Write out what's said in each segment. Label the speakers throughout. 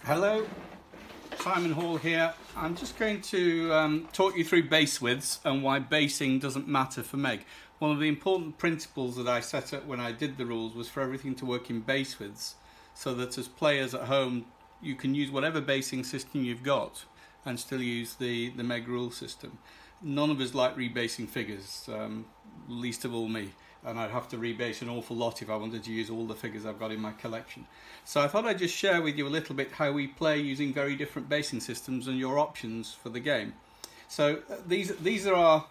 Speaker 1: Hello, Simon Hall here. I'm just going to talk you through base widths and why basing doesn't matter for Meg. One of the important principles that I set up when I did the rules was for everything to work in base widths, so that as players at home you can use whatever basing system you've got and still use the Meg rule system. None of us like rebasing figures, least of all me, and I'd have to rebase an awful lot if I wanted to use all the figures I've got in my collection. So I thought I'd just share with you a little bit how we play using very different basing systems and your options for the game. So these are our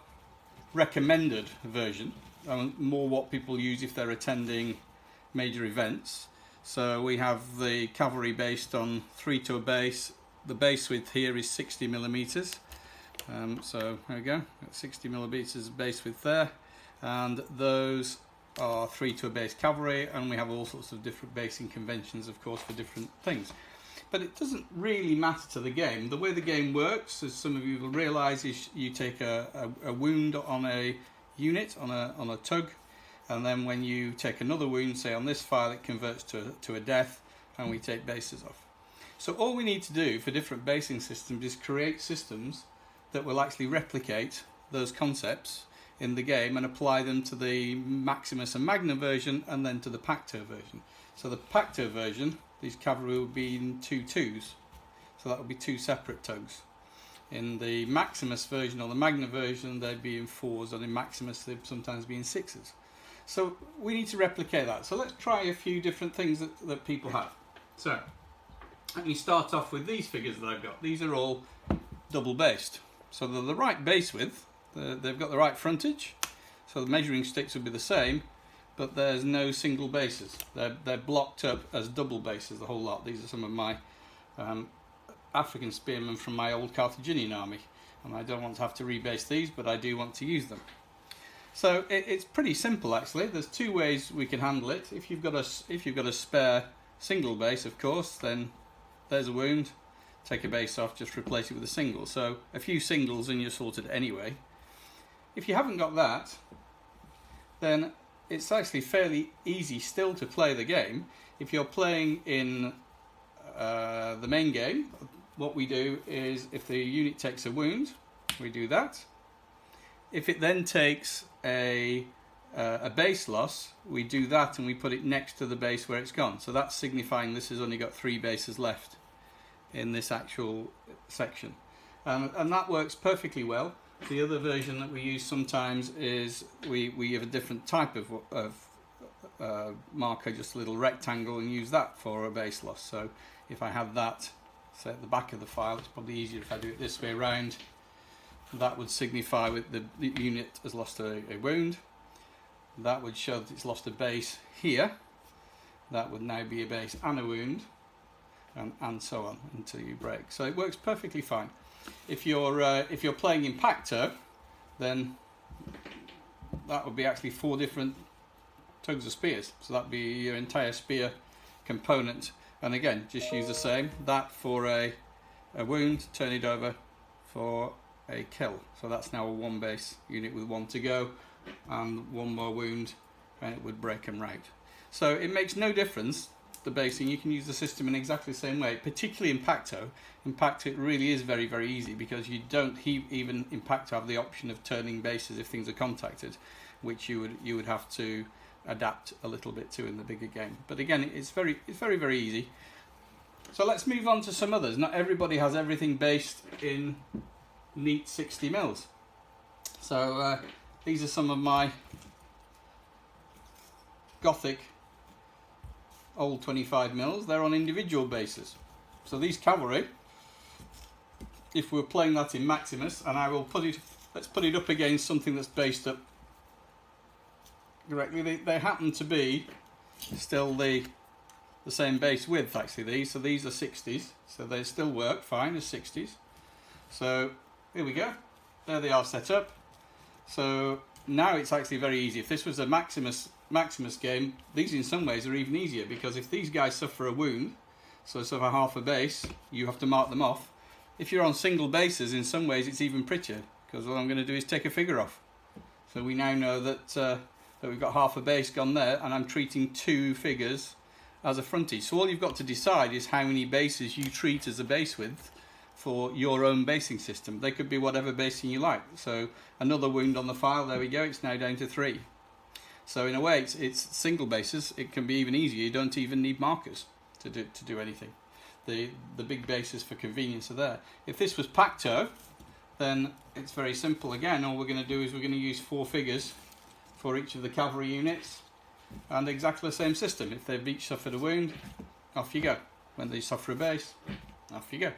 Speaker 1: recommended version, more what people use if they're attending major events. So we have the cavalry based on 3 to a base. The base width here is 60 millimeters. So there we go, got 60 millimeters base width there, and those are 3 to a base cavalry, and we have all sorts of different basing conventions, of course, for different things. But it doesn't really matter to the game. The way the game works, as some of you will realise, is you take a wound on a unit, on a tug, and then when you take another wound, say on this file, it converts to a death, and we take bases off. So all we need to do for different basing systems is create systems that will actually replicate those concepts in the game and apply them to the Maximus and Magnum version, and then to the Pacto version. So the Pacto version, these cavalry would be in 2/2s, so that would be 2 separate tugs. In the Maximus version or the Magnum version, they'd be in 4s, and in Maximus they'd sometimes be in 6s. So we need to replicate that. So let's try a few different things that people have. So let me start off with these figures that I've got. These are all double based, so they're the right base width. They've got the right frontage, so the measuring sticks would be the same, but there's no single bases. They're blocked up as double bases, the whole lot. These are some of my African spearmen from my old Carthaginian army, and I don't want to have to rebase these, but I do want to use them. So it's pretty simple actually. There's 2 ways we can handle it. If you've got a spare single base, of course, then there's a wound. Take a base off, just replace it with a single. So a few singles and you're sorted anyway. If you haven't got that, then it's actually fairly easy still to play the game. If you're playing in the main game, what we do is if the unit takes a wound, we do that. If it then takes a base loss, we do that and we put it next to the base where it's gone. So that's signifying this has only got 3 bases left in this actual section. And that works perfectly well. The other version that we use sometimes is we have a different type of marker, just a little rectangle, and use that for a base loss. So if I have that, say at the back of the file, it's probably easier if I do it this way around. That would signify that the unit has lost a wound. That would show that it's lost a base here. That would now be a base and a wound, and so on until you break. So it works perfectly fine. If you're playing in Pacto, then that would be actually 4 different tugs of spears. So that'd be your entire spear component. And again, just use the same. That for a wound, turn it over for a kill. So that's now a 1 base unit with 1 to go, and 1 more wound, and it would break and rout. So it makes no difference, the basing. You can use the system in exactly the same way, particularly in Pacto. In Pacto it really is very, very easy, because you don't even in Pacto have the option of turning bases if things are contacted, which you would have to adapt a little bit to in the bigger game. But again, it's very, very easy. So let's move on to some others. Not everybody has everything based in neat 60 mils. So these are some of my Gothic old 25 mils. They're on individual bases. So these cavalry, if we're playing that in Maximus, and I will put it, let's put it up against something that's based up correctly. They happen to be still the same base width actually, these. So these are 60s, so they still work fine as 60s. So here we go. There they are set up. So now it's actually very easy. If this was a Maximus game, these in some ways are even easier, because if these guys suffer a wound, so suffer half a base, you have to mark them off. If you're on single bases, in some ways it's even prettier, because all I'm going to do is take a figure off. So we now know that we've got half a base gone there, and I'm treating 2 figures as a frontage. So all you've got to decide is how many bases you treat as a base width for your own basing system. They could be whatever basing you like. So another wound on the file, there we go, it's now down to 3. So in a way it's single bases. It can be even easier. You don't even need markers to do anything. The big bases for convenience are there. If this was Pacto, then it's very simple again. All we're going to do is we're going to use 4 figures for each of the cavalry units, and exactly the same system. If they've each suffered a wound, off you go. When they suffer a base, off you go.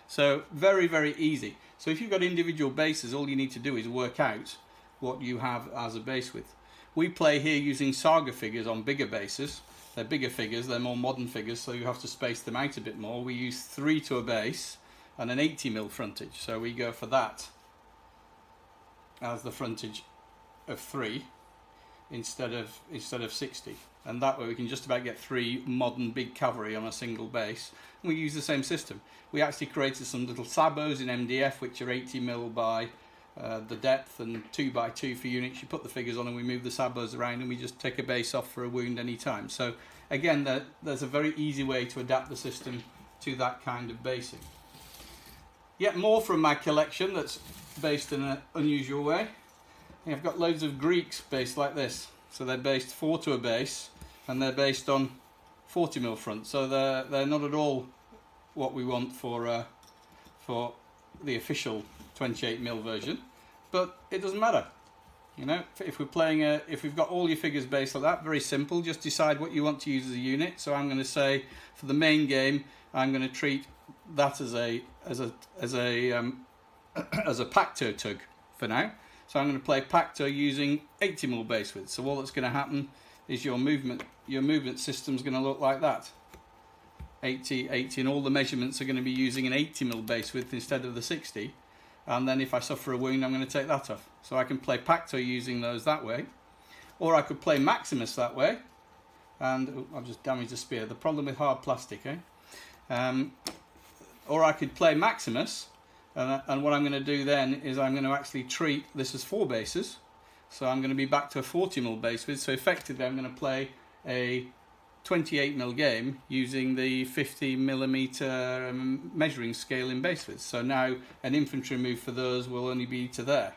Speaker 1: So very, very easy. So if you've got individual bases, all you need to do is work out what you have as a base width. We play here using Saga figures on bigger bases. They're bigger figures, they're more modern figures, so you have to space them out a bit more. We use 3 to a base and an 80mm frontage, so we go for that as the frontage of 3 instead of 60, and that way we can just about get 3 modern big cavalry on a single base. And we use the same system. We actually created some little sabos in MDF which are 80mm by the depth and 2x2 for units. You put the figures on and we move the sabos around and we just take a base off for a wound any time. So again, there's a very easy way to adapt the system to that kind of basing. Yet more from my collection that's based in an unusual way. I've got loads of Greeks based like this. So they're based 4 to a base and they're based on 40mm front. So they're not at all what we want for the official 28mm version, but it doesn't matter. You know, if we're playing if we've got all your figures based like that, very simple. Just decide what you want to use as a unit. So I'm going to say for the main game, I'm going to treat that as a Pacto tug for now. So I'm going to play Pacto using 80mm base width. So all that's going to happen is your movement system's going to look like that. 80, 80, and all the measurements are going to be using an 80mm base width instead of the 60. And then if I suffer a wound, I'm going to take that off. So I can play Pacto using those that way, or I could play Maximus that way. And I've just damaged the spear. The problem with hard plastic, eh? Or I could play Maximus, and what I'm going to do then is I'm going to actually treat this as 4 bases. So I'm going to be back to a 40mm base width. So effectively, I'm going to play a 28mm game using the 50mm measuring scale in base width. So now an infantry move for those will only be to there.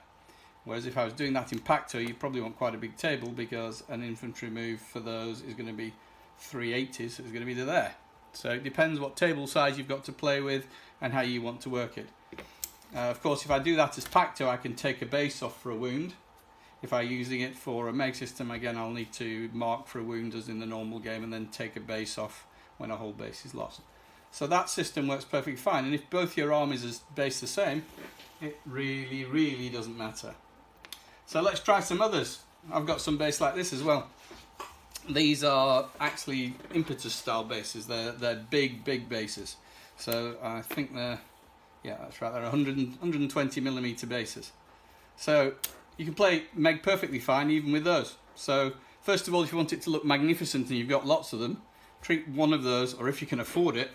Speaker 1: Whereas if I was doing that in Pacto, you probably want quite a big table, because an infantry move for those is going to be 380s, so it's going to be to there. So it depends what table size you've got to play with and how you want to work it. Of course, if I do that as Pacto, I can take a base off for a wound. If I'm using it for a Meg system, again, I'll need to mark for a wound as in the normal game and then take a base off when a whole base is lost. So that system works perfectly fine. And if both your armies are based the same, it really, really doesn't matter. So let's try some others. I've got some base like this as well. These are actually Impetus-style bases. They're big, big bases. So I think they're, yeah, that's right, they're 120mm bases. So you can play Meg perfectly fine even with those. So first of all, if you want it to look magnificent and you've got lots of them, treat 1 of those, or if you can afford it,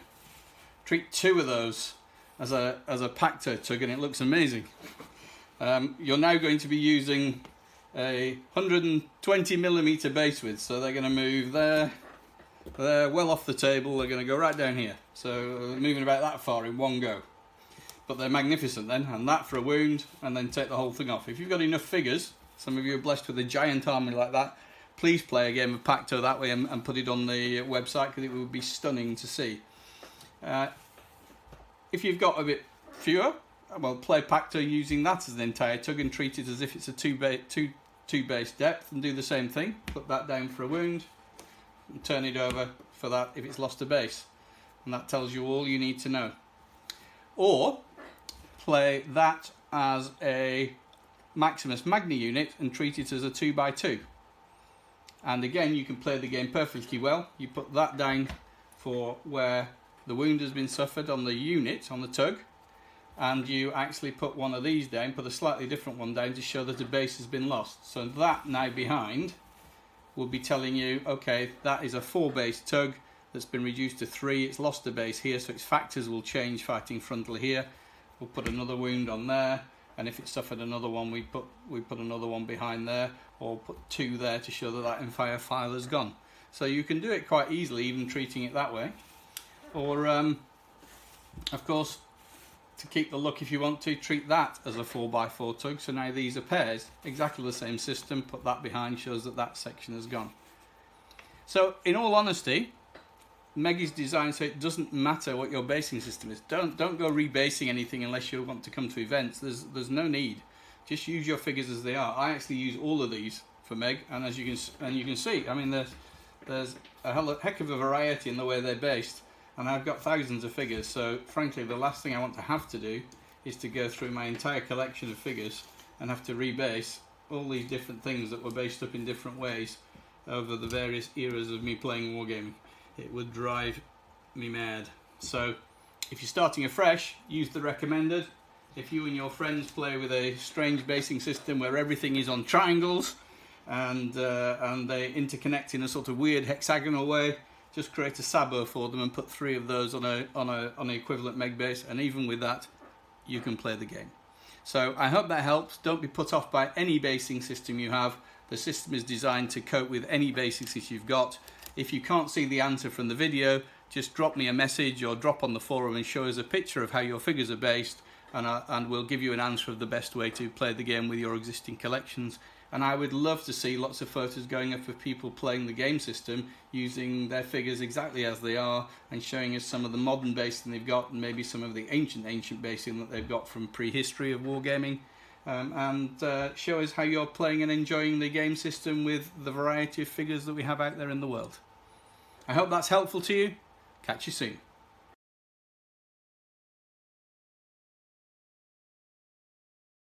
Speaker 1: treat 2 of those as a Pacto tug, and it looks amazing. You're now going to be using a 120mm base width, so they're going to move there, well off the table. They're going to go right down here, so moving about that far in one go. But they're magnificent then, and that for a wound, and then take the whole thing off. If you've got enough figures, some of you are blessed with a giant army like that, please play a game of Pacto that way and put it on the website, because it would be stunning to see. If you've got a bit fewer, well, play Pacto using that as an entire tug and treat it as if it's a 2 base depth, and do the same thing. Put that down for a wound and turn it over for that if it's lost a base, and that tells you all you need to know. Or play that as a Maximus Magni unit and treat it as a 2x2, and again you can play the game perfectly well. You put that down for where the wound has been suffered on the unit, on the tug, and you actually put one of these down, put a slightly different one down to show that a base has been lost. So that now behind will be telling you, okay, that is a 4 base tug that's been reduced to 3, it's lost a base here, so its factors will change fighting frontal here. We'll put another wound on there, and if it suffered another one, we put another one behind there, or put 2 there to show that that Empire file has gone. So you can do it quite easily, even treating it that way. Or, of course, to keep the look, if you want to, treat that as a 4x4 tug. So now these are pairs, exactly the same system. Put that behind, shows that that section has gone. So, in all honesty, Meg is designed so it doesn't matter what your basing system is. Don't go rebasing anything unless you want to come to events. There's no need. Just use your figures as they are. I actually use all of these for Meg, and as you can see, I mean there's a heck of a variety in the way they're based, and I've got thousands of figures. So frankly, the last thing I want to have to do is to go through my entire collection of figures and have to rebase all these different things that were based up in different ways over the various eras of me playing wargaming. It would drive me mad. So if you're starting afresh, use the recommended. If you and your friends play with a strange basing system where everything is on triangles and they interconnect in a sort of weird hexagonal way, just create a sabo for them and put 3 of those on an equivalent Meg base, and even with that you can play the game. So I hope that helps. Don't be put off by any basing system you have. The system is designed to cope with any basics that you've got. If you can't see the answer from the video, just drop me a message or drop on the forum and show us a picture of how your figures are based, and we'll give you an answer of the best way to play the game with your existing collections. And I would love to see lots of photos going up of people playing the game system using their figures exactly as they are, and showing us some of the modern basing they've got, and maybe some of the ancient basing that they've got from prehistory of wargaming. And show us how you're playing and enjoying the game system with the variety of figures that we have out there in the world. I hope that's helpful to you. Catch you soon.